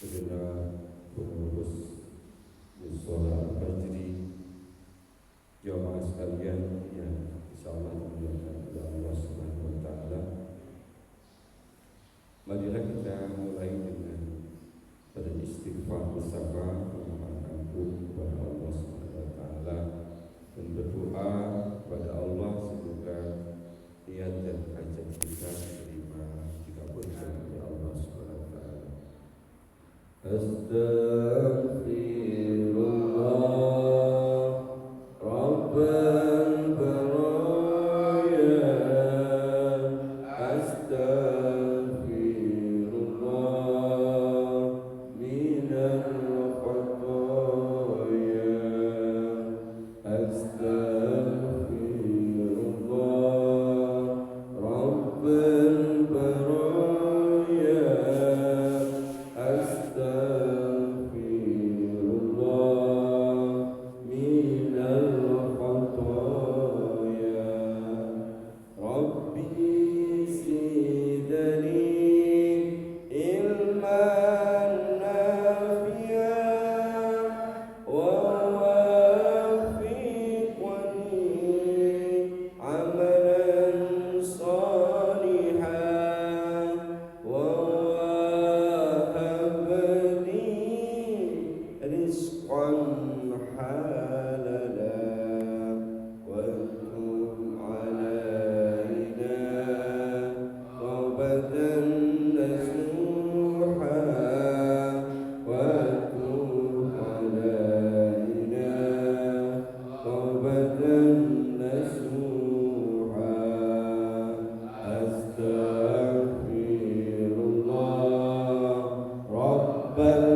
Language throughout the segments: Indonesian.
Saudara pengurus Mushola Al-Fajri, jamaah sekalian yang insyaallah dimuliakan oleh Allah Subhanahu wa taala. Marilah kita mulai dengan beristighfar bersama, memohon ampun kepada Allah Subhanahu wa taala dan berdoa kepada Allah semoga niat dan hajat kita diterima dikabulkan oleh Allah Subhanahu wa taala. Astaghfirullah Rabbal baraya. Astaghfirullah minal khataya. Astaghfirullah Rabbal baraya. Astaghfirullah minal khataya. Rabbi zidni ilman nafi'an wa wafiqni amalan salihan wa wahabni rizqan halalan wa tub alaina tawbatan nasuha wa tub alaina tawbatan nasuha. Astaghfirullah Rabbal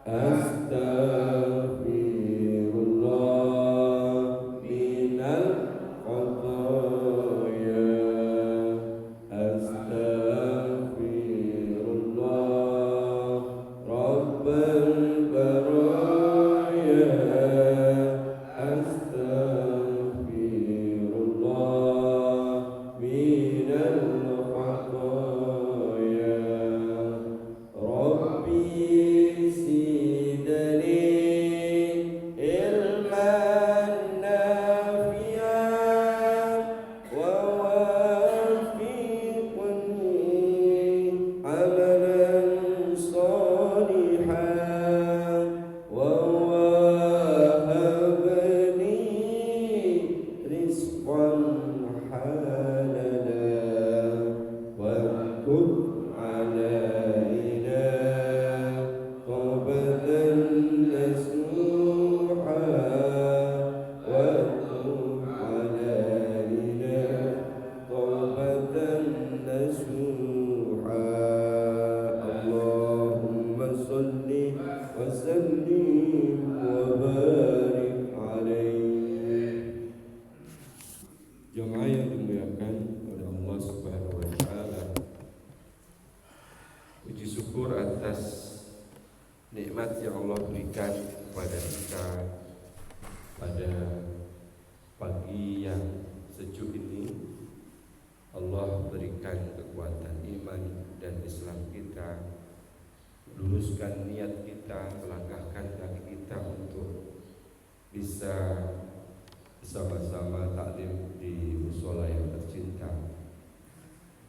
Astaghfirullah minal khataya. Astaghfirullah Rabbal baraya. Astaghfirullah minal khataya. Rabbi zidni ilman nafi'an wa wafiqni amalan salihan wa wahabni rizqan halalan wa tub alaina tawbatan nasuha wa tub alaina tawbatan nasuha. Allahumma salli wa sallim wa barik alaihi. Jemaah yang dimuliakan oleh Allah Subhanahu wa taala, puji syukur atas nikmat yang Allah berikan kepada kita pada pagi yang sejuk ini. Allah berikan kekuatan iman dan Islam kita, luruskan niat kita, melangkahkan kaki kita untuk bisa bersama-sama taklim di mushola yang tercinta.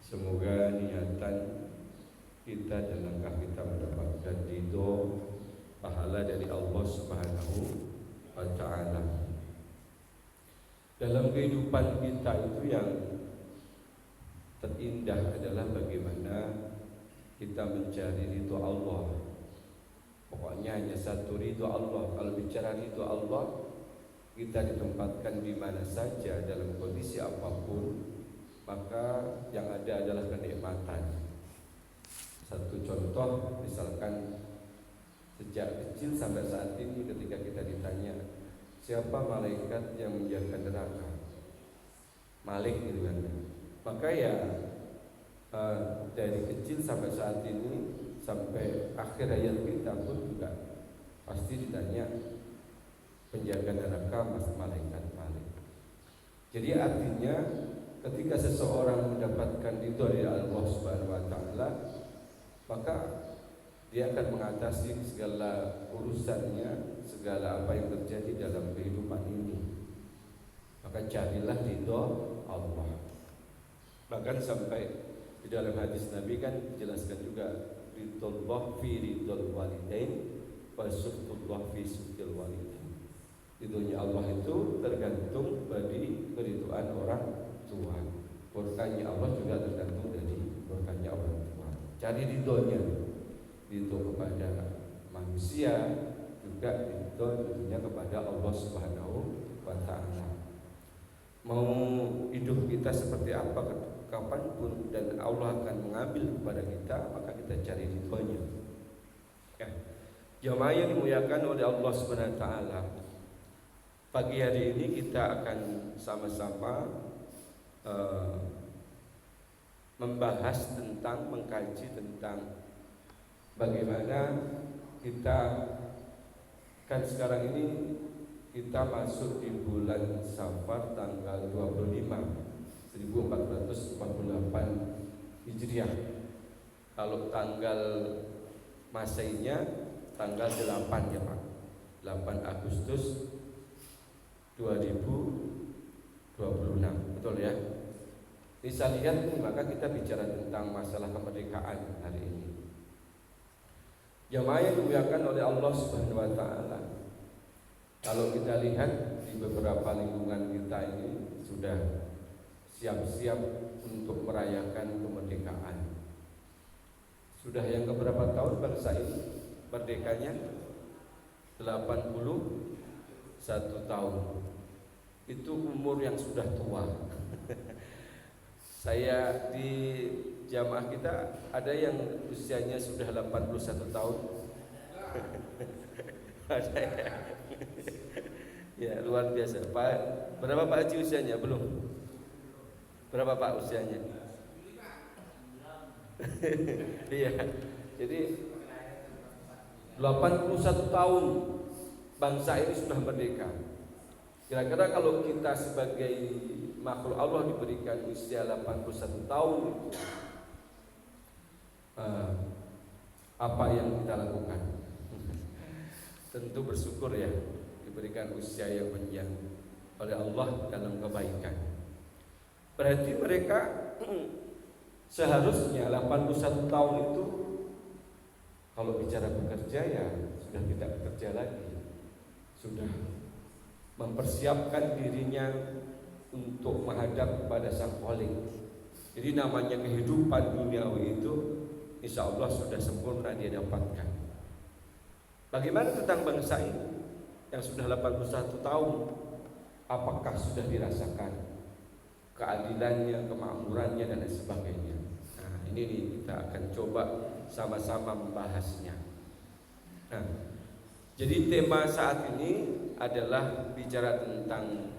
Semoga niatan kita dan langkah kita mendapatkan ridho pahala dari Allah Subhanahu wa taala. Dalam kehidupan kita itu yang terindah adalah bagaimana kita mencari ridho Allah. Pokoknya hanya satu ridho Allah. Kalau bicara ridho Allah, kita ditempatkan di mana saja dalam kondisi apapun, maka yang ada adalah kenikmatan. Satu contoh, misalkan sejak kecil sampai saat ini ketika kita ditanya siapa malaikat yang menjaga neraka, Malik gitu kan. Maka ya dari kecil sampai saat ini sampai akhir hayat kita pun juga pasti ditanya penjaga neraka mas malaikat Malik. Jadi artinya ketika seseorang mendapatkan ridho dari Allah Subhanahu wa taala, maka dia akan mengatasi segala urusannya, segala apa yang terjadi dalam kehidupan ini. Maka carilah ridho Allah. Bahkan sampai di dalam hadis Nabi kan dijelaskan juga, ridullah fi ridul walidain wa suhtullah fi suhtil walidain. Ridhonya Allah itu tergantung dari keridhaan orang tua. Murkanya Allah juga tergantung dari murkanya orang tua. Cari ridhonya, ridho kepada manusia, juga ridhonya kepada Allah Subhanahu wa taala. Mau hidup kita seperti apa, kapanpun, dan Allah akan mengambil kepada kita, maka kita cari ridhonya. Ya. Jamaah yang dimuliakan oleh Allah Subhanahu wa taala, pagi hari ini kita akan sama-sama membahas tentang, mengkaji tentang bagaimana kita kan sekarang ini kita masuk di bulan Safar tanggal 25 1448 Hijriah. Kalau tanggal Masainya tanggal 8 ya Pak, 8 Agustus 2026, betul ya? Bisa lihat nih, maka kita bicara tentang masalah kemerdekaan hari ini. Jamaah yang dimuliakan oleh Allah Subhanahu wa taala, kalau kita lihat di beberapa lingkungan kita ini sudah siap-siap untuk merayakan kemerdekaan. Sudah yang keberapa tahun bangsa ini merdekanya? 81 tahun. Itu umur yang sudah tua. Saya di jamaah kita ada yang usianya sudah 81 tahun. Ada ya, luar biasa. Pak, berapa Pak Haji usianya? Belum. Berapa Pak usianya? Iya. Jadi 81 tahun bangsa ini sudah merdeka. Kira-kira kalau kita sebagai makhluk Allah diberikan usia 81 tahun itu, apa yang kita lakukan? Tentu bersyukur ya, diberikan usia yang panjang oleh Allah dalam kebaikan. Berarti mereka seharusnya 81 tahun itu kalau bicara bekerja ya sudah tidak bekerja lagi, sudah mempersiapkan dirinya untuk menghadap kepada Sang Khalik. Jadi namanya kehidupan duniawi itu insya Allah sudah sempurna dia dapatkan. Bagaimana tentang bangsa ini yang sudah 81 tahun? Apakah sudah dirasakan keadilannya, kemakmurannya dan lain sebagainya? Nah, ini nih kita akan coba sama-sama membahasnya. Nah, jadi tema saat ini adalah bicara tentang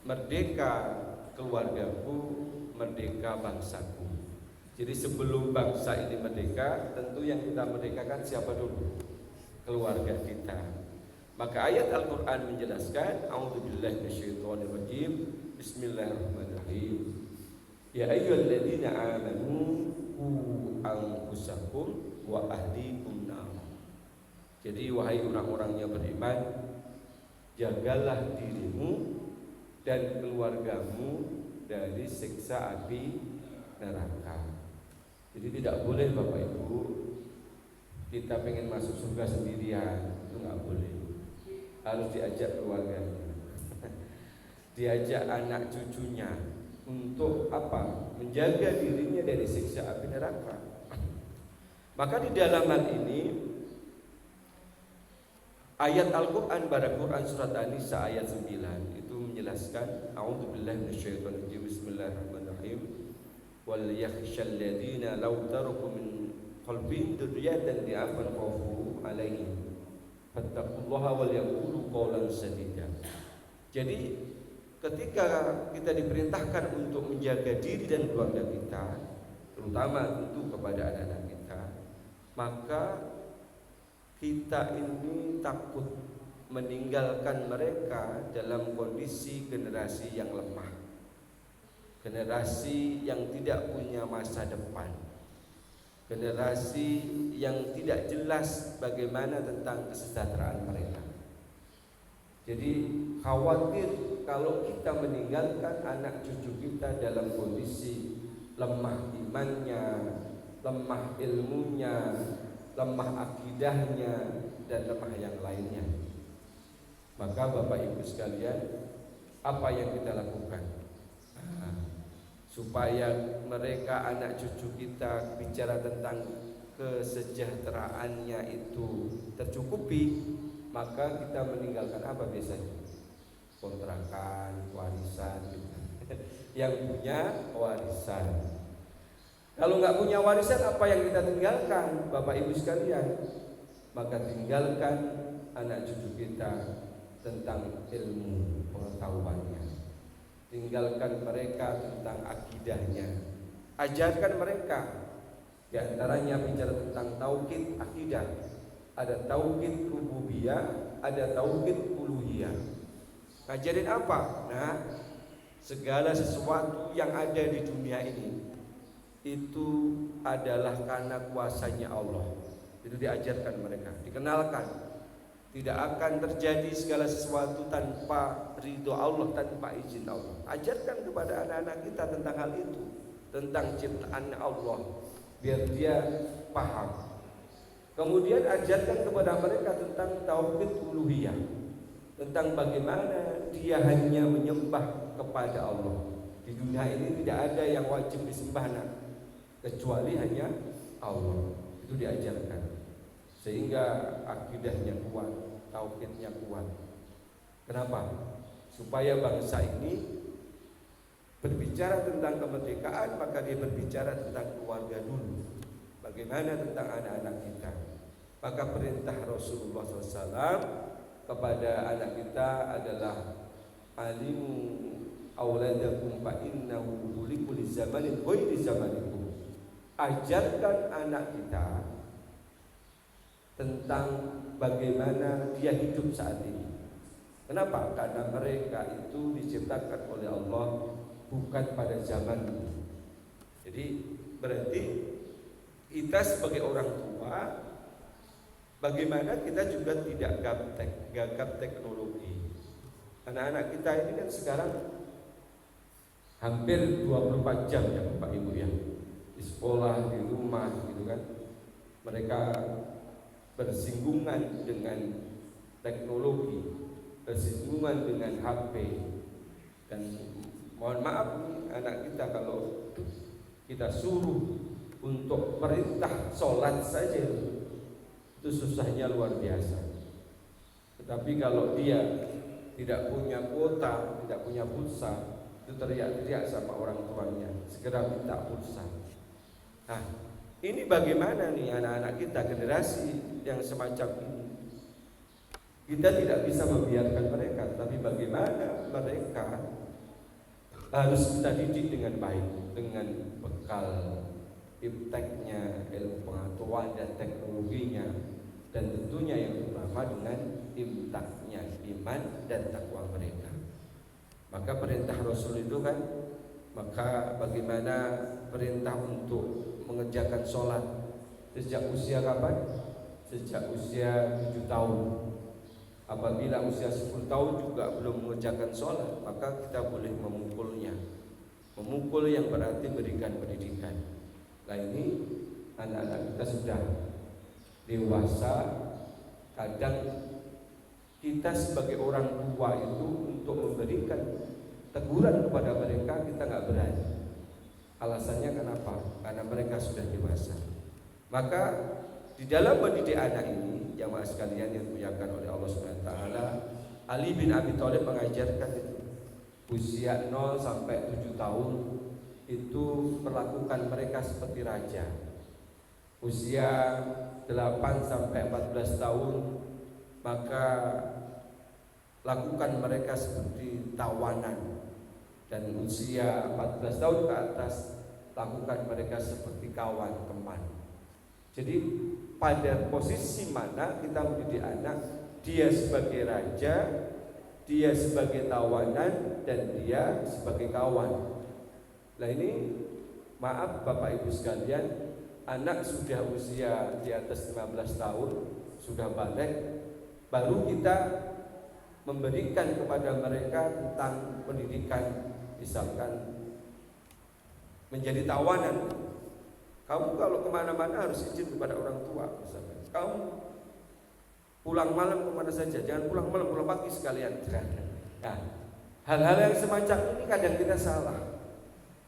merdeka keluargaku, merdeka bangsaku. Jadi sebelum bangsa ini merdeka, tentu yang kita merdekakan siapa dulu? Keluarga kita. Maka ayat Al-Quran menjelaskan, A'udzubillahi minasyaitonirrajim, Bismillahirrahmanirrahim. Ya ayyuhalladzina amanu qu anfusakum wa ahlikum nar. Jadi wahai orang-orang yang beriman, jagalah dirimu dan keluargamu dari siksa api neraka. Jadi tidak boleh Bapak Ibu kita pengen masuk surga sendirian, itu nggak boleh. Harus diajak keluarganya, diajak anak cucunya untuk apa? Menjaga dirinya dari siksa api neraka. Maka di dalam hal ini ayat Al-Quran pada Quran surat An-Nisa ayat 9 itu menjelaskan, A'udzubillahi minasyaitonirrajim, Bismillahirrahmanirrahim. Wal yakhshal ladzina law taraku min qalbihim dzurriyyatan di'afan khafu 'alaihim fattaqullaha wal yaqulu qawlan sadida. Jadi ketika kita diperintahkan untuk menjaga diri dan keluarga kita, terutama tentu kepada anak-anak kita, maka kita ini takut meninggalkan mereka dalam kondisi generasi yang lemah. generasi yang tidak punya masa depan, generasi yang tidak jelas bagaimana tentang kesejahteraan mereka. Jadi khawatir kalau kita meninggalkan anak cucu kita dalam kondisi lemah imannya, lemah ilmunya, lemah akidahnya, dan lemah yang lainnya. Maka Bapak Ibu sekalian, apa yang kita lakukan supaya mereka anak cucu kita bicara tentang kesejahteraannya itu tercukupi? Maka kita meninggalkan apa biasanya? Kontrakan, warisan gitu. Yang punya warisan. Kalau nggak punya warisan, apa yang kita tinggalkan, Bapak Ibu sekalian? Maka tinggalkan anak cucu kita tentang ilmu pengetahuannya. Tinggalkan mereka tentang akidahnya. Ajarkan mereka. Di antaranya bicara tentang tauhid akidah. Ada tauhid rububiyah, ada tauhid uluhiyah. Ngajarin apa? Nah, segala sesuatu yang ada di dunia ini itu adalah karena kuasanya Allah. Itu diajarkan mereka, dikenalkan. Tidak akan terjadi segala sesuatu tanpa ridho Allah, tanpa izin Allah. Ajarkan kepada anak-anak kita tentang hal itu, tentang ciptaan Allah, biar dia paham. Kemudian ajarkan kepada mereka tentang tauhid uluhiyah, tentang bagaimana dia hanya menyembah kepada Allah. Di dunia ini tidak ada yang wajib disembah kecuali hanya Allah. Itu diajarkan sehingga akidahnya kuat, tauhidnya kuat. Kenapa? Supaya bangsa ini berbicara tentang kemerdekaan, maka dia berbicara tentang keluarga dulu. Bagaimana tentang anak-anak kita? Maka perintah Rasulullah SAW kepada anak kita adalah alimu auladakum fa innahu likulli zamanin ghairi zamanikum. Ajarkan anak kita tentang bagaimana dia hidup saat ini. Kenapa? Karena mereka itu diciptakan oleh Allah bukan pada zaman ini. Jadi berarti kita sebagai orang tua, bagaimana kita juga tidak gagap teknologi. Anak-anak kita ini kan sekarang hampir 24 jam ya Bapak Ibu ya, di sekolah, di rumah gitu kan. Mereka bersinggungan dengan teknologi, bersinggungan dengan HP. Dan mohon maaf nih anak kita, kalau kita suruh untuk perintah sholat saja itu susahnya luar biasa. Tetapi kalau dia tidak punya kuota, tidak punya pulsa, itu teriak-teriak sama orang tuanya, segera minta pulsa. Nah, ini bagaimana nih anak-anak kita, generasi yang semacam ini? Kita tidak bisa membiarkan mereka, tapi bagaimana mereka harus kita didik dengan baik, dengan bekal ipteknya, ilmu pengetahuan dan teknologinya, dan tentunya yang utama dengan imtaknya, iman dan takwa mereka. Maka perintah Rasul itu kan, maka bagaimana perintah untuk mengerjakan sholat sejak usia kapan? Sejak usia 7 tahun. Apabila usia 10 tahun juga belum mengerjakan sholat, maka kita boleh memukulnya. Memukul yang berarti berikan pendidikan. Nah ini anak-anak kita sudah dewasa. Kadang kita sebagai orang tua itu untuk memberikan teguran kepada mereka kita nggak berani. Alasannya kenapa? Karena mereka sudah dewasa. Maka di dalam mendidik anak ini, jamaah sekalian yang dimuliakan oleh Allah Subhanahu wa taala, Ali bin Abi Thalib mengajarkan itu. Usia 0 sampai 7 tahun itu perlakukan mereka seperti raja. Usia 8 sampai 14 tahun maka lakukan mereka seperti tawanan. Dan usia 14 tahun ke atas lakukan mereka seperti kawan, teman. Jadi pada posisi mana kita mendidik anak, dia sebagai raja, dia sebagai tawanan, dan dia sebagai kawan. Nah ini maaf Bapak Ibu sekalian, anak sudah usia di atas 15 tahun, sudah balik, baru kita memberikan kepada mereka tentang pendidikan, misalkan menjadi tawanan. Kamu kalau kemana-mana harus izin kepada orang tua, misalkan. Kamu pulang malam kemana saja, jangan pulang malam, pulang pagi sekalian. Nah, hal-hal yang semacam ini kadang kita salah.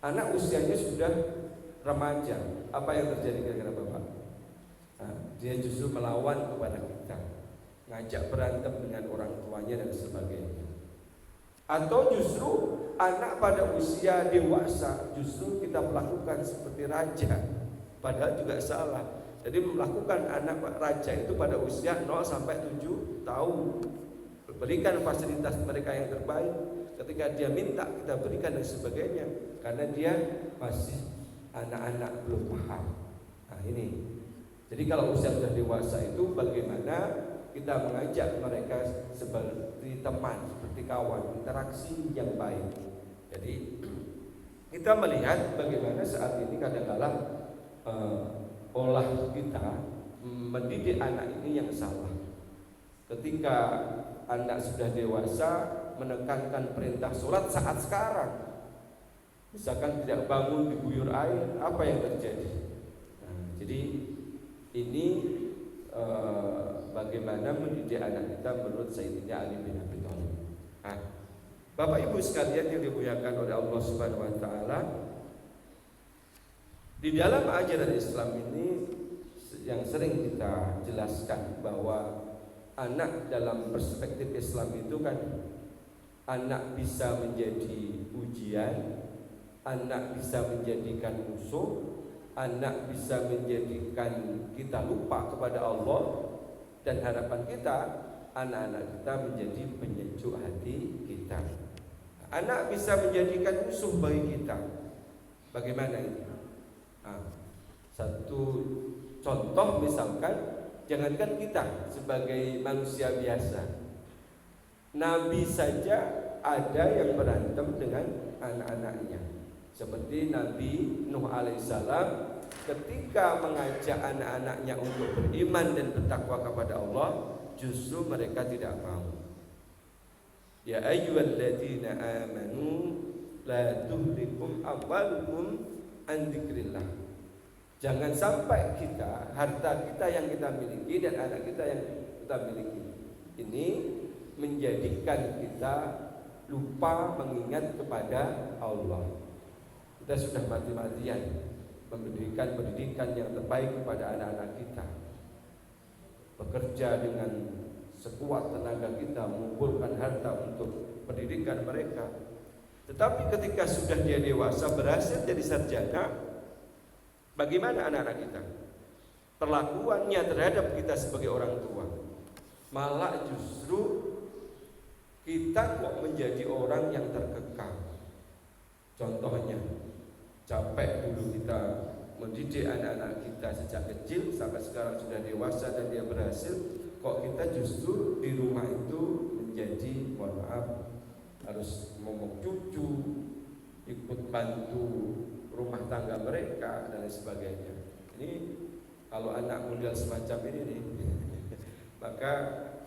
Anak usianya sudah remaja, apa yang terjadi kira-kira Bapak? Nah, dia justru melawan kepada kita, ngajak berantem dengan orang tuanya dan sebagainya. Atau justru anak pada usia dewasa justru kita melakukan seperti raja, padahal juga salah. Jadi melakukan anak raja itu pada usia 0 sampai 7 tahun, berikan fasilitas mereka yang terbaik. Ketika dia minta kita berikan dan sebagainya, karena dia masih anak-anak belum paham. Nah ini, jadi kalau usia sudah dewasa itu bagaimana kita mengajak mereka seperti teman, seperti kawan, interaksi yang baik. Jadi kita melihat bagaimana saat ini kadang-kadang olah kita mendidik anak ini yang salah. Ketika anak sudah dewasa menekankan perintah sholat saat sekarang, misalkan tidak bangun diguyur air, apa yang terjadi? Nah, jadi ini bagaimana mendidik anak kita menurut Sayyidina Ali bin Abi Thalib. Nah, Bapak Ibu sekalian yang dimuliakan oleh Allah Subhanahu wa taala, di dalam ajaran Islam ini yang sering kita jelaskan bahwa anak dalam perspektif Islam itu kan anak bisa menjadi ujian, anak bisa menjadikan musuh, anak bisa menjadikan kita lupa kepada Allah, dan harapan kita anak-anak kita menjadi penyejuk hati kita. Anak bisa menjadikan musuh bagi kita. Bagaimana ini? Nah, satu contoh misalkan, jangankan kita sebagai manusia biasa, Nabi saja ada yang berantem dengan anak-anaknya. Seperti Nabi Nuh alaihissalam ketika mengajak anak-anaknya untuk beriman dan bertakwa kepada Allah, justru mereka tidak mau. Ya ayyuhalladzina amanu la tulhikum amwalukum an dzikrillah. Jangan sampai kita, harta kita yang kita miliki dan anak kita yang kita miliki ini menjadikan kita lupa mengingat kepada Allah. Kita sudah mati-matian memberikan pendidikan yang terbaik kepada anak-anak kita, bekerja dengan sekuat tenaga kita, mengumpulkan harta untuk pendidikan mereka. Tetapi ketika sudah dia dewasa, berhasil jadi sarjana, bagaimana anak-anak kita? Perlakuannya terhadap kita sebagai orang tua, malah justru kita kok menjadi orang yang terkekang. Contohnya, capek dulu kita mendidik anak-anak kita sejak kecil sampai sekarang sudah dewasa dan dia berhasil, kok kita justru di rumah itu menjadi, mohon maaf, harus momok cucu, ikut bantu rumah tangga mereka dan lain sebagainya. Ini kalau anak model semacam ini nih, maka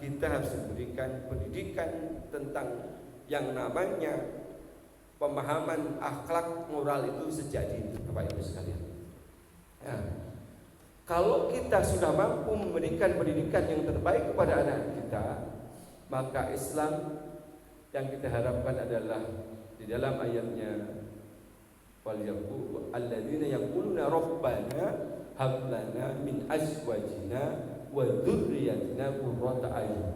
kita harus memberikan pendidikan tentang yang namanya pemahaman akhlak moral itu sejak dini, Bapak Ibu sekalian. Ya. Kalau kita sudah mampu memberikan pendidikan yang terbaik kepada anak kita, maka Islam yang kita harapkan adalah di dalam ayatnya, wal yaqulu alladzina yaquluna rabbana hab lana min azwajina wa dzurriyyatina qurrata a'yun,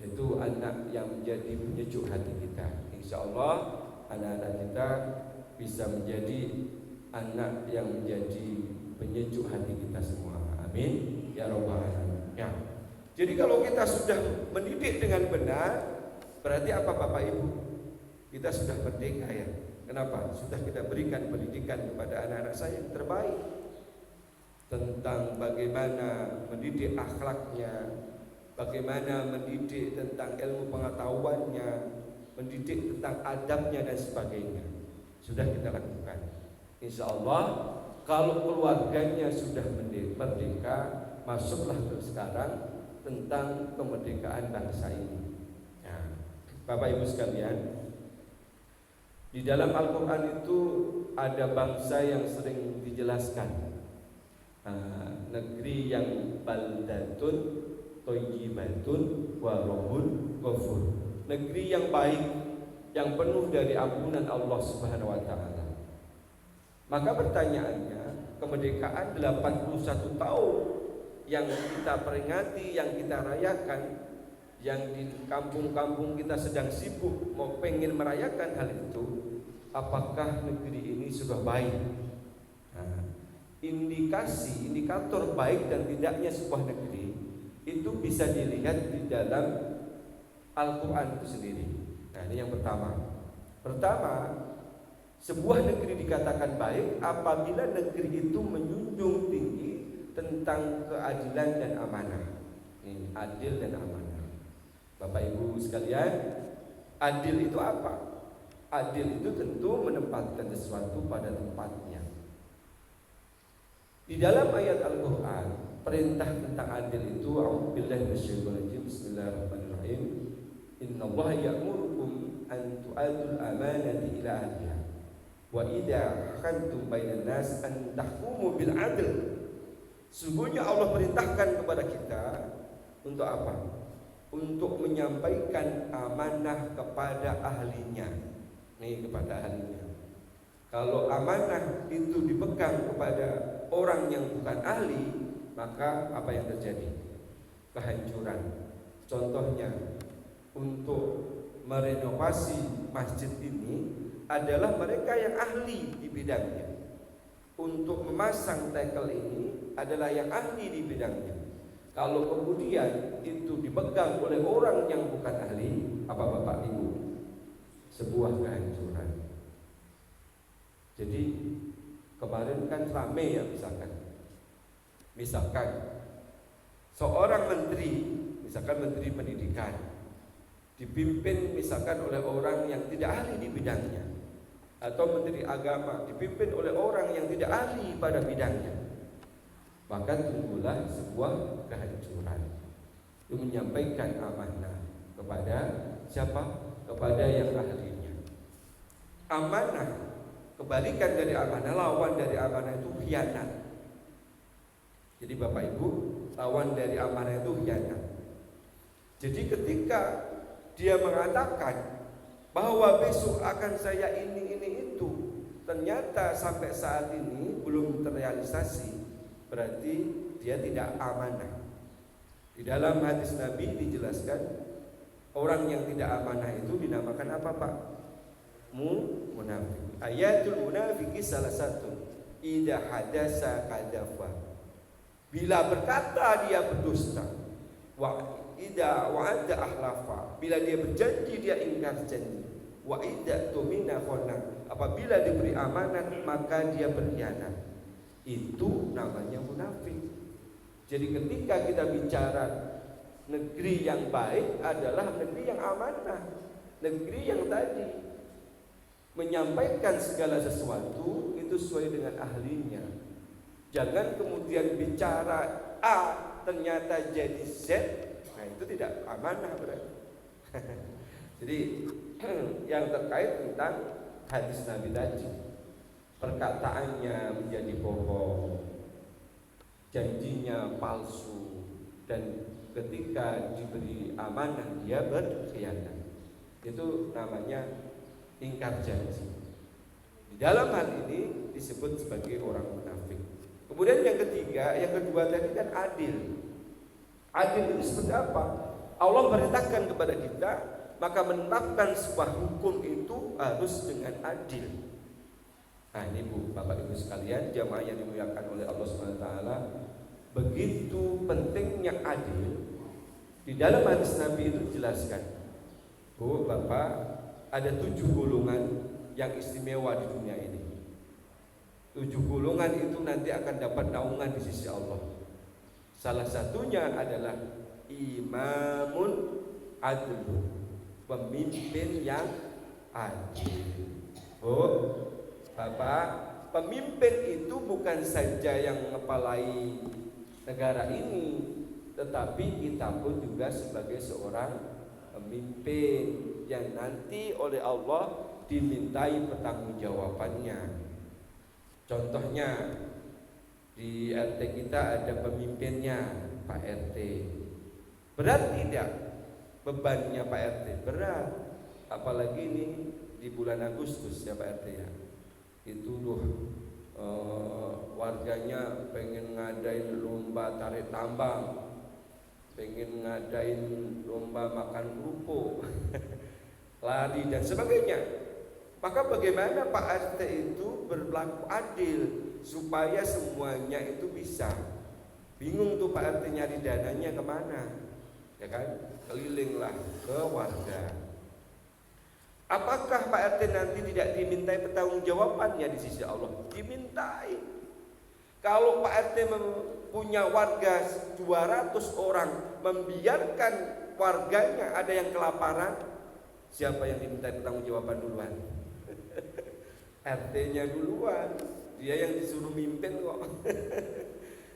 yaitu anak yang menjadi penyejuk hati kita. Insyaallah anak-anak kita bisa menjadi anak yang menjadi penyejuk hati kita semua. Amin ya rabbal alamin. Ya. Jadi kalau kita sudah mendidik dengan benar, berarti apa Bapak Ibu? Kita sudah merdeka ya. Kenapa? Sudah kita berikan pendidikan kepada anak-anak saya yang terbaik tentang bagaimana mendidik akhlaknya, bagaimana mendidik tentang ilmu pengetahuannya, mendidik tentang adabnya dan sebagainya. sudah kita lakukan. Insya Allah kalau keluarganya sudah merdeka, masuklah sekarang tentang kemerdekaan bangsa ini. Nah, Bapak Ibu sekalian, di dalam Al-Quran itu ada bangsa yang sering dijelaskan, negeri yang baldatun thayyibatun wa rabbun ghafur, negeri yang baik, yang penuh dari ampunan Allah Subhanahu wa taala. Maka pertanyaannya, kemerdekaan 81 tahun yang kita peringati, yang kita rayakan, yang di kampung-kampung kita sedang sibuk mau pengen merayakan hal itu, apakah negeri ini sudah baik? Nah, indikator baik dan tidaknya sebuah negeri itu bisa dilihat di dalam Al-Quran itu sendiri. Nah, ini yang pertama. Sebuah negeri dikatakan baik apabila negeri itu menjunjung tinggi tentang keadilan dan amanah. Ini adil dan amanah. Bapak Ibu sekalian, adil itu apa? Adil itu tentu menempatkan sesuatu pada tempatnya. Di dalam ayat Al-Quran, perintah tentang adil itu, a'udzubillahi minasyaitonirrajim, bismillahirrahmanirrahim, innallaha ya'murukum an tu'adul amanati ila ahliha wa idza hakamtum bainan nas an tahkumu bil adl. Sungguhnya Allah perintahkan kepada kita untuk apa? Untuk menyampaikan amanah kepada ahlinya. Nih, kepada ahlinya. Kalau amanah itu dipegang kepada orang yang bukan ahli, maka apa yang terjadi? Kehancuran. Contohnya, untuk merenovasi masjid ini adalah mereka yang ahli di bidangnya. Untuk memasang tekel ini adalah yang ahli di bidangnya. Kalau kemudian itu dipegang oleh orang yang bukan ahli, apa Bapak Ibu? Sebuah kehancuran. Jadi kemarin kan rame ya, misalkan seorang menteri, misalkan menteri pendidikan, dipimpin misalkan oleh orang yang tidak ahli di bidangnya, atau menteri agama dipimpin oleh orang yang tidak ahli pada bidangnya, maka tunggulah sebuah kehancuran. Itu menyampaikan amanah kepada siapa? Kepada yang ahlinya. Amanah, kebalikan dari amanah, lawan dari amanah itu khianat. Jadi Bapak Ibu, lawan dari amanah itu khianat. Jadi ketika dia mengatakan bahwa besok akan saya ini itu, ternyata sampai saat ini belum terrealisasi, berarti dia tidak amanah. Di dalam hadis Nabi dijelaskan, orang yang tidak amanah itu dinamakan apa Pak? Munafik. Ayatul munafiki salah satu, idza hadasa kadzafa. Bila berkata dia berdusta, wa idza wa'ada ahlafa. Bila dia berjanji dia ingkar janji. Wa idza tumina khana. Apabila diberi amanat maka dia berkhianat. Itu namanya munafik. Jadi ketika kita bicara negeri yang baik adalah negeri yang amanah, negeri yang tadi menyampaikan segala sesuatu itu sesuai dengan ahlinya. Jangan kemudian bicara A ternyata jadi Z, nah itu tidak amanah berarti. Jadi yang terkait tentang hadis Nabi tadi, perkataannya menjadi bohong, janjinya palsu, dan ketika diberi amanah dia berkhianat. Itu namanya ingkar janji. Di dalam hal ini disebut sebagai orang munafik. Kemudian yang kedua tadi kan adil. Adil itu seperti apa? Allah perintahkan kepada kita, maka menetapkan sebuah hukum itu harus dengan adil. Nah ini Bu, Bapak Ibu sekalian, jamaah yang dimuliakan oleh Allah SWT, begitu pentingnya adil. Di dalam hadis Nabi itu dijelaskan, Bu, Bapak, ada 7 golongan yang istimewa di dunia ini. 7 golongan itu nanti akan dapat naungan di sisi Allah. Salah satunya adalah imamun adil, pemimpin yang adil. Oh, Bapak, pemimpin itu bukan saja yang mengepalai negara ini, tetapi kita pun juga sebagai seorang pemimpin yang nanti oleh Allah dimintai pertanggungjawabannya. Contohnya di RT kita ada pemimpinnya, Pak RT. Berat tidak bebannya Pak RT? Berat. Apalagi ini di bulan Agustus ya Pak RT ya. Itu warganya pengen ngadain lomba tarik tambang, pengen ngadain lomba makan kerupuk, lari dan sebagainya. Maka bagaimana Pak RT itu berlaku adil supaya semuanya itu bisa. Bingung tuh Pak RT nyari dananya kemana, ya kan? Kelilinglah ke warga. Apakah Pak RT nanti tidak dimintai pertanggungjawabannya di sisi Allah? Dimintai. Kalau Pak RT punya warga 200 orang, membiarkan warganya ada yang kelaparan, siapa yang dimintai pertanggungjawaban duluan? RT-nya duluan, dia yang disuruh mimpin kok.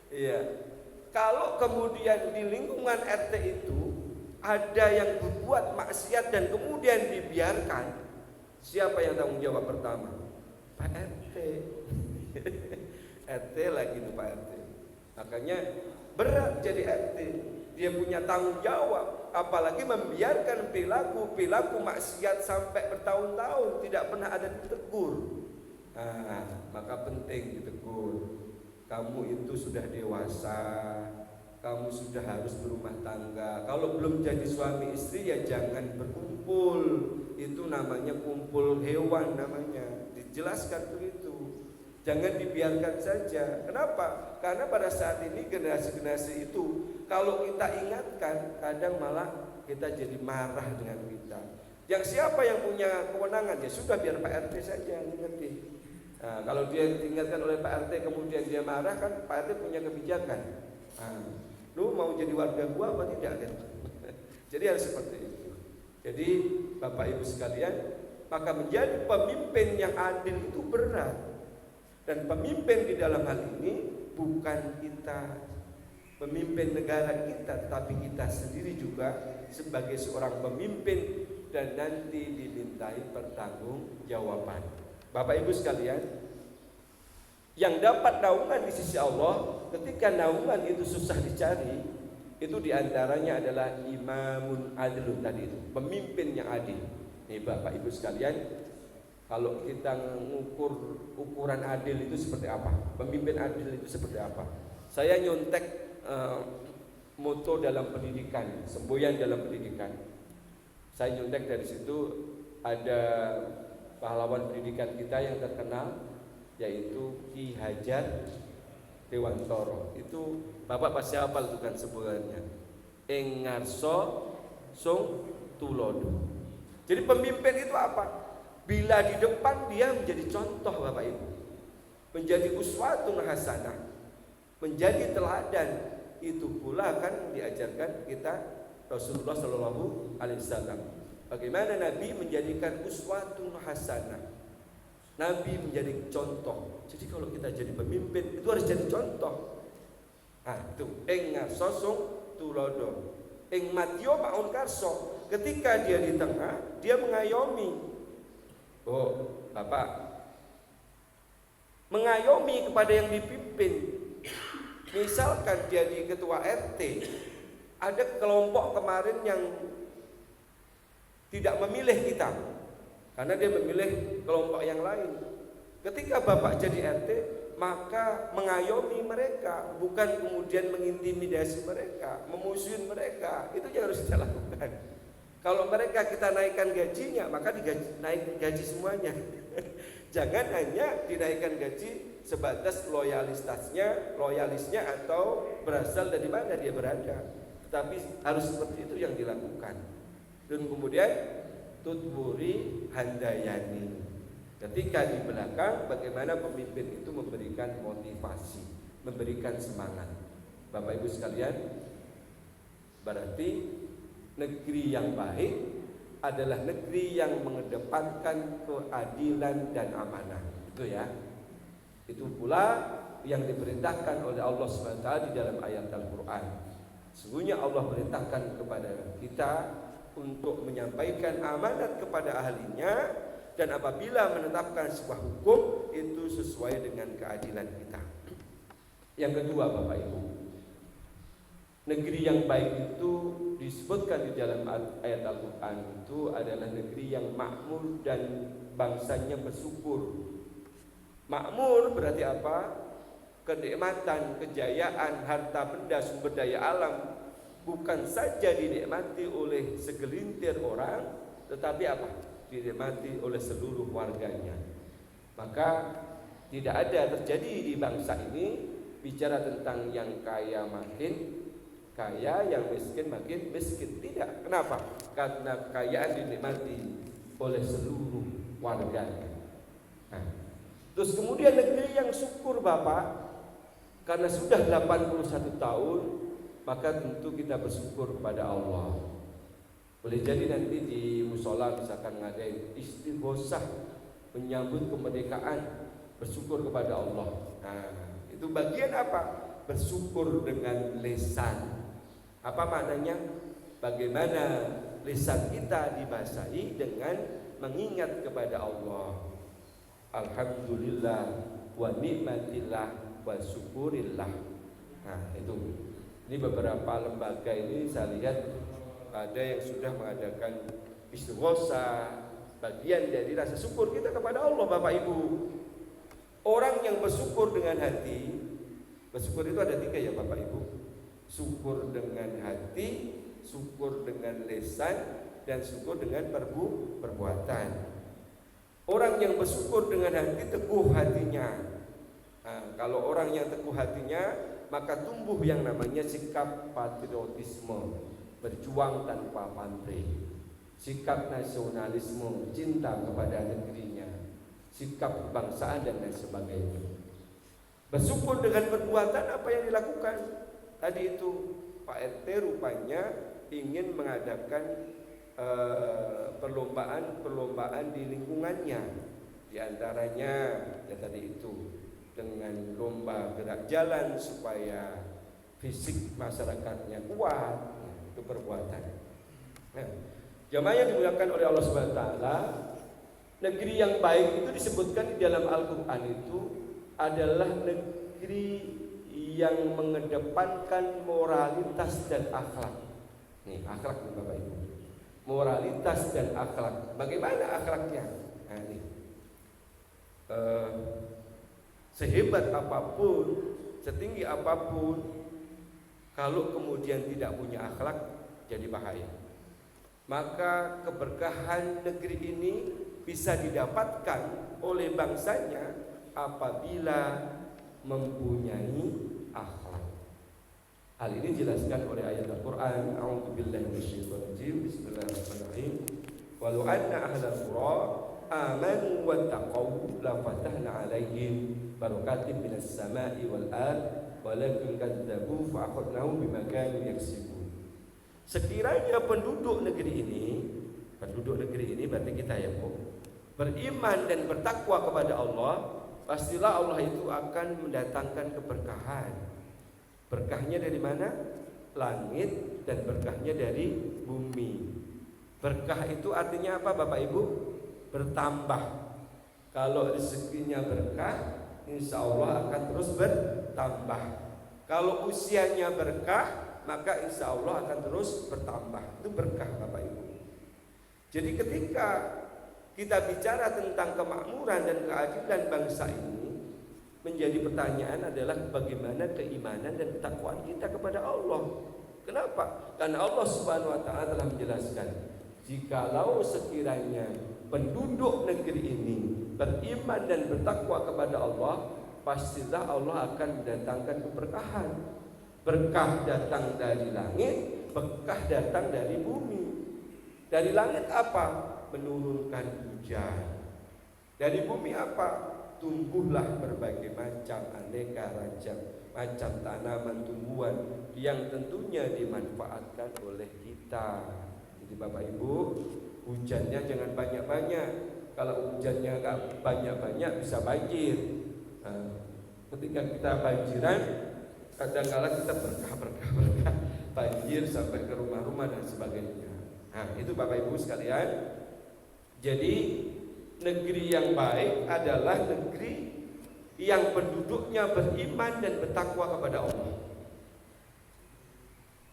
Iya. Kalau kemudian di lingkungan RT itu ada yang berbuat maksiat dan kemudian dibiarkan, siapa yang tanggung jawab pertama? Pak RT. RT lagi tuh Pak RT. Makanya berat jadi RT. Dia punya tanggung jawab, apalagi membiarkan perilaku maksiat sampai bertahun-tahun tidak pernah ada ditegur. Maka penting ditegur. Kamu itu sudah dewasa, kamu sudah harus berumah tangga. Kalau belum jadi suami istri ya jangan berkumpul. Itu namanya kumpul hewan namanya. Dijelaskan begitu. Jangan dibiarkan saja. Kenapa? Karena pada saat ini generasi-generasi itu kalau kita ingatkan kadang malah kita jadi marah dengan kita. Yang siapa yang punya kewenangan ya sudah biar Pak RT saja yang ngerti. Nah, kalau dia diingatkan oleh Pak RT kemudian dia marah kan Pak RT punya kebijakan. Lu mau jadi warga gua apa tidak kan? Jadi harus seperti itu. Jadi Bapak Ibu sekalian, maka menjadi pemimpin yang adil itu berat. Dan pemimpin di dalam hal ini bukan kita pemimpin negara kita, tapi kita sendiri juga sebagai seorang pemimpin dan nanti dimintai pertanggungjawaban. Bapak Ibu sekalian, yang dapat naungan di sisi Allah ketika naungan itu susah dicari, itu diantaranya adalah imamun adilun tadi itu, pemimpin yang adil. Nih Bapak Ibu sekalian, kalau kita mengukur ukuran adil itu seperti apa, pemimpin adil itu seperti apa? Saya nyontek moto dalam pendidikan, semboyan dalam pendidikan. Saya nyontek dari situ, ada pahlawan pendidikan kita yang terkenal yaitu Ki Hajar Dewantoro. Itu Bapak pasti hafal itu kan semboyannya. Ing ngarso sung tulodo. Jadi pemimpin itu apa? Bila di depan dia menjadi contoh Bapak Ibu, menjadi uswatun hasanah, menjadi teladan. Itu pula kan diajarkan kita Rasulullah Shallallahu Alaihi Wasallam. Bagaimana Nabi menjadikan uswatun hasanah, Nabi menjadi contoh. Jadi kalau kita jadi pemimpin itu harus jadi contoh. Itu ing sosong tulodo, ing matio maun karso. Ketika dia di tengah, dia mengayomi. Oh, Bapak mengayomi kepada yang dipimpin. Misalkan dia di ketua RT, ada kelompok kemarin yang tidak memilih kita karena dia memilih kelompok yang lain. Ketika Bapak jadi RT, maka mengayomi mereka, bukan kemudian mengintimidasi mereka, memusuhin mereka. Itu yang harus kita lakukan. Kalau mereka kita naikkan gajinya, maka naik gaji semuanya. Jangan hanya dinaikkan gaji sebatas loyalisnya atau berasal dari mana dia berada. Tetapi harus seperti itu yang dilakukan. Dan kemudian tutburi handayani. Ketika di belakang bagaimana pemimpin itu memberikan motivasi, memberikan semangat. Bapak Ibu sekalian, berarti negeri yang baik adalah negeri yang mengedepankan keadilan dan amanah. Itu Itu ya. Itu pula yang diperintahkan oleh Allah SWT di dalam ayat Al-Quran. Sesungguhnya Allah perintahkan kepada kita untuk menyampaikan amanat kepada ahlinya, dan apabila menetapkan sebuah hukum itu sesuai dengan keadilan kita. Yang kedua, Bapak Ibu, negeri yang baik itu disebutkan di dalam ayat Al-Quran itu adalah negeri yang makmur dan bangsanya bersyukur. Makmur berarti apa? Kenikmatan, kejayaan, harta benda, sumber daya alam bukan saja dinikmati oleh segelintir orang, tetapi apa? Dinikmati oleh seluruh warganya. Maka tidak ada terjadi di bangsa ini bicara tentang yang kaya makin kaya, yang miskin makin miskin. Tidak. Kenapa? Karena kekayaan dinikmati oleh seluruh warganya. Nah, terus kemudian negeri yang syukur, Bapak, karena sudah 81 tahun, maka tentu kita bersyukur kepada Allah. Boleh jadi nanti di musola misalkan ngadain istighosah menyambut kemerdekaan, bersyukur kepada Allah. Nah, itu bagian apa? Bersyukur dengan lisan. Apa maknanya? Bagaimana lisan kita dibasahi dengan mengingat kepada Allah. Alhamdulillah wa ni'matillah wa syukurillah. Nah, itu. Ini beberapa lembaga ini saya lihat ada yang sudah mengadakan istighosah, bagian dari rasa syukur kita kepada Allah, Bapak Ibu. Orang yang bersyukur dengan hati, bersyukur itu ada 3 ya Bapak Ibu. Syukur dengan hati, syukur dengan lisan, dan syukur dengan perbuatan. Orang yang bersyukur dengan hati, teguh hatinya. Nah, kalau orang yang teguh hatinya, maka tumbuh yang namanya sikap patriotisme, berjuang tanpa pamrih, sikap nasionalisme, cinta kepada negerinya, sikap kebangsaan dan lain sebagainya. Bersyukur dengan perbuatan apa yang dilakukan. Tadi itu Pak RT rupanya ingin mengadakan perlombaan di lingkungannya. Di antaranya ya tadi itu dengan lomba gerak jalan supaya fisik masyarakatnya kuat. Itu perbuatan. Nah, jamaah yang dimuliakan oleh Allah Subhanahu wa taala, negeri yang baik itu disebutkan di dalam Al-Qur'an itu adalah negeri yang mengedepankan moralitas dan akhlak. Nih, akhlak nih Bapak Ibu. Moralitas dan akhlak. Bagaimana akhlaknya? Nah, ini. Sehebat apapun, setinggi apapun, kalau kemudian tidak punya akhlak, jadi bahaya. Maka keberkahan negeri ini bisa didapatkan oleh bangsanya apabila mempunyai akhlak. Hal ini dijelaskan oleh ayat Al-Quran. A'udzubillahi minasyaitonirrajim. Bismillahirrahmanirrahim. Walau anna ahlal qura amanu wattaqau la fatahna 'alaihim barakatin minas sama'i wal ard walakin kadzdzabu fa akhadnahum bima kanu yaksibun. Sekiranya penduduk negeri ini berarti kita ya Bu, beriman dan bertakwa kepada Allah, pastilah Allah itu akan mendatangkan keberkahan. Berkahnya dari mana? Langit, dan berkahnya dari bumi. Berkah itu artinya apa Bapak Ibu? Bertambah. Kalau rezekinya berkah, insya Allah akan terus bertambah. Kalau usianya berkah, maka insya Allah akan terus bertambah. Itu berkah Bapak Ibu. Jadi ketika kita bicara tentang kemakmuran dan keadilan bangsa ini, menjadi pertanyaan adalah bagaimana keimanan dan ketakwaan kita kepada Allah. Kenapa? Karena Allah Subhanahu wa taala telah menjelaskan, jikalau sekiranya penduduk negeri ini beriman dan bertakwa kepada Allah, pastilah Allah akan mendatangkan keberkahan. Berkah datang dari langit, berkah datang dari bumi. Dari langit apa? Menurunkan hujan. Dari bumi apa? Tumbuhlah berbagai macam aneka macam tanaman tumbuhan yang tentunya dimanfaatkan oleh kita. Jadi Bapak Ibu, hujannya jangan banyak-banyak, Kalau hujannya nggak banyak-banyak bisa banjir. Nah, ketika kita banjiran, kadang-kala kita berkah banjir sampai ke rumah-rumah dan sebagainya. Nah, itu Bapak Ibu sekalian. Jadi negeri yang baik adalah negeri yang penduduknya beriman dan bertakwa kepada Allah.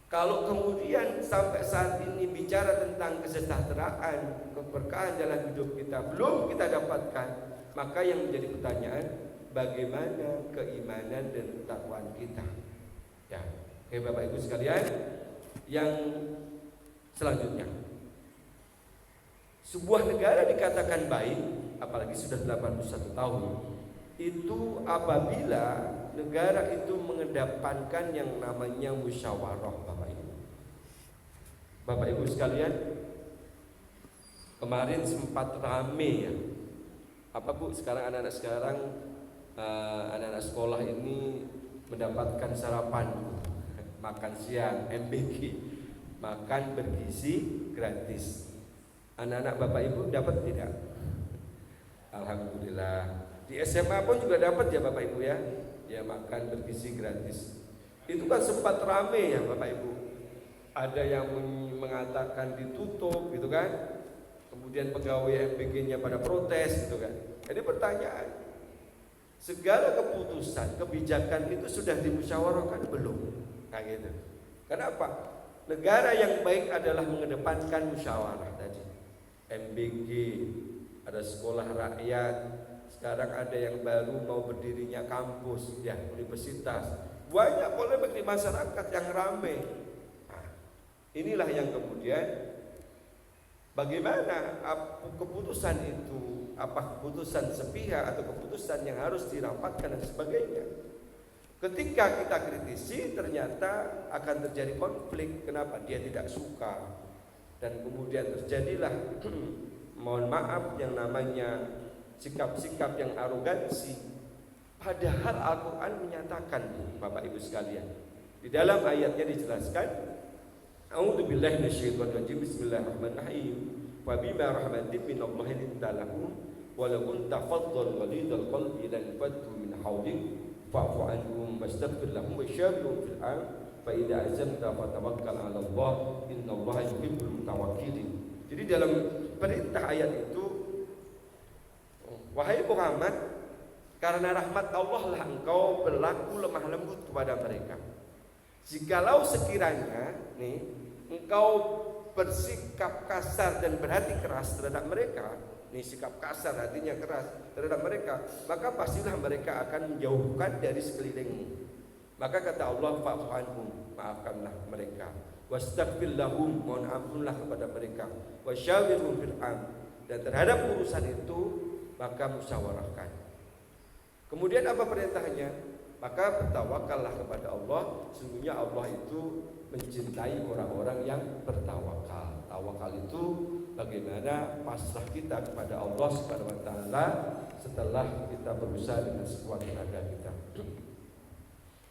Kalau kemudian sampai saat ini bicara tentang kesejahteraan, keberkahan dalam hidup kita belum kita dapatkan, maka yang menjadi pertanyaan, bagaimana keimanan dan ketakwaan kita? Ya, oke Bapak Ibu sekalian, yang selanjutnya, sebuah negara dikatakan baik, apalagi sudah 81 tahun, itu apabila negara itu mengedepankan yang namanya musyawarah, Bapak Ibu. Bapak Ibu sekalian, kemarin sempat rame ya. Apa Bu, sekarang anak-anak anak-anak sekolah ini mendapatkan sarapan, makan siang, MBG, makan bergizi gratis. Anak-anak Bapak Ibu dapat tidak? Alhamdulillah. Di SMA pun juga dapat ya Bapak Ibu ya. Ya, makan bergizi gratis. Itu kan sempat rame ya Bapak Ibu. Ada yang mengatakan ditutup gitu kan. Kemudian pegawai MBG-nya pada protes gitu kan. Jadi pertanyaan, segala keputusan, kebijakan itu sudah dimusyawarahkan belum? Nah gitu. Kenapa? Negara yang baik adalah mengedepankan musyawarah tadi. MBG, ada sekolah rakyat, sekarang ada yang baru mau berdirinya kampus, ya universitas. Banyak polemik di masyarakat yang ramai. Nah, inilah yang kemudian bagaimana keputusan itu, apa keputusan sepihak atau keputusan yang harus dirapatkan dan sebagainya. Ketika kita kritisi, ternyata akan terjadi konflik. Kenapa? Dia tidak suka. Dan kemudian terjadilah mohon maaf yang namanya sikap-sikap yang arogansi. Padahal Al-Quran menyatakan, Bapak Ibu sekalian, di dalam ayatnya dijelaskan, A'udzubillahi minasyaitonir rajim, bismillahirrahmanirrahim, wa bima rahmatin minallahi linta lahum wa law kunta faddan ghalidhal qalbi lan faddu min hawlik fa'fu anhum wastaghfir lahum wa syawirhum fil amr fa idza azamta fatawakkal 'ala Allah innallaha yuhibbul mutawakkilin. Jadi dalam perintah ayat itu, wahai Muhammad, karena rahmat Allah lah engkau berlaku lemah lembut kepada mereka. Jikalau sekiranya engkau bersikap kasar dan berhati keras terhadap mereka, sikap kasar artinya keras terhadap mereka, maka pastilah mereka akan menjauhkan dari sekelilingmu. Maka kata Allah, fa'fu anhum, maafkanlah mereka, wastaghfir lahum, mohon ampunlah kepada mereka, wasyawirhum fil amr, dan terhadap urusan itu maka musyawarahkan. Kemudian apa perintahnya? Maka bertawakallah kepada Allah. Sungguhnya Allah itu mencintai orang-orang yang bertawakal. Tawakal itu bagaimana pasrah kita kepada Allah Subhanahu wa taala setelah kita berusaha dengan sekuat tenaga kita.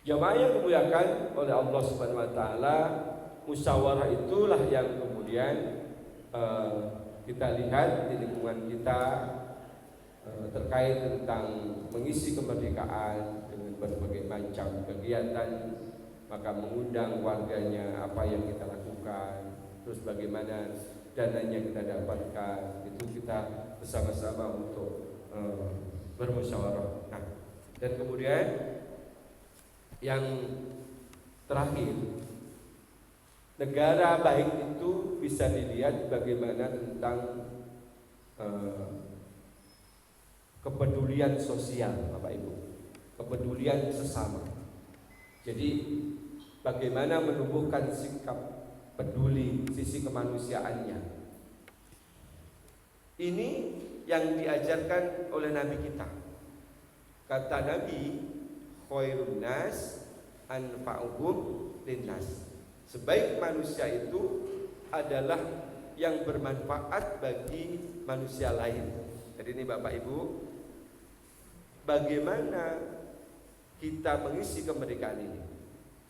Jamaah yang dimuliakan oleh Allah Subhanahu wa taala, musyawarah itulah yang kemudian kita lihat di lingkungan kita terkait tentang mengisi kemerdekaan dengan berbagai macam kegiatan, maka mengundang warganya apa yang kita lakukan, terus bagaimana dananya kita dapatkan, itu kita bersama-sama untuk bermusyawarah. Nah, dan kemudian yang terakhir, negara baik itu bisa dilihat bagaimana tentang kepedulian sosial, Bapak Ibu, kepedulian sesama. Jadi bagaimana menumbuhkan sikap peduli, sisi kemanusiaannya. Ini yang diajarkan oleh Nabi kita. Kata Nabi, khairun nas anfa'uhum linnas. Sebaik manusia itu adalah yang bermanfaat bagi manusia lain. Jadi ini Bapak Ibu, bagaimana kita mengisi kemerdekaan ini?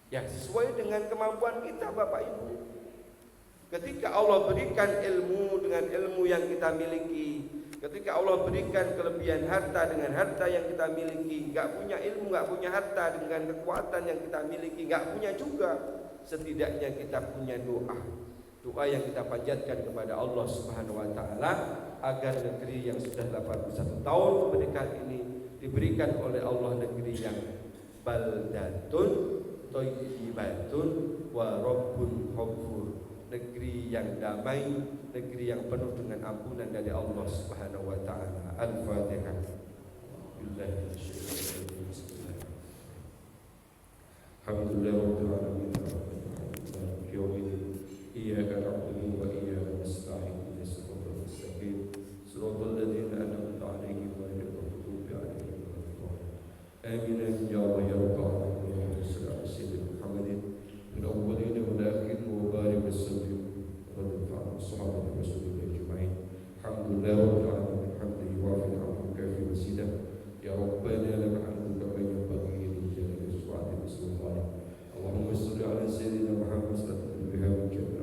Ya sesuai dengan kemampuan kita Bapak Ibu. Ketika Allah berikan ilmu, dengan ilmu yang kita miliki, Ketika Allah berikan kelebihan harta dengan harta yang kita miliki, nggak punya ilmu, nggak punya harta dengan kekuatan yang kita miliki, nggak punya juga, setidaknya kita punya doa yang kita panjatkan kepada Allah Subhanahu wa taala agar negeri yang sudah 81 tahun kemerdekaan ini diberikan oleh Allah negeri yang baldatun thayyibatun wa rabbun ghafur, negeri yang damai, negeri yang penuh dengan ampunan dari Allah Subhanahu wa taala. Al-Fatihah. Alhamdulillahirabbil alamin. Iyyaka na'budu wa iyyaka nasta'in. Ihdinas mustaqim. Shiratal ladzina an'amta 'alaihim ghairil maghdubi 'alaihim waladdallin. Amin ya Allah ya rabbal alamin. Sallallahu alaihi Muhammadin min awwalin wa akhirin wa barik wasallim wa nafa'na sahabat Rasulullah ajma'in. Alhamdulillahirabbil alamin. Hamdan yuwafi ni'amahu kafi mazidah. Ya Rabbana lakal hamdu kama yanbaghi li jalali wajhika subhanahu. Allahumma shalli ala sayyidina Muhammad sallallahu alaihi wa sallam.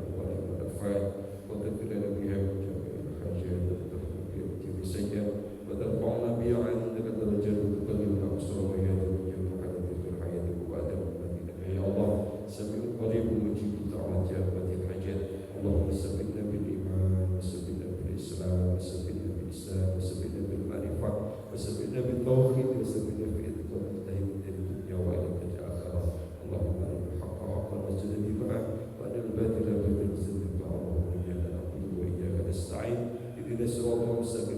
وتغفر لنا بها من جميع الحاجات وترحم بها من جميع السيئات وترفعنا بها عندك درجات وتقللنا أبصار بها من جميع حدث الحياة وبعد مماتنا. يا الله سميع قريب مجيب دعوات جامعة الحاجات. اللهم ثبتنا بالإيمان وثبتنا بالإسلام وثبتنا بالإسلام وثبتنا بالمعرفة وثبتنا بالتوحيد وثبتنا في إتقان الله من الدنيا وإلى الآخرة. اللهم أرنا الحق حقا وارزقنا اتباعه وأرنا الباطل باطلا وارزقنا اجتنابه. اللهم إياك نعبد وإياك نستعين. اهدنا الصراط المستقيم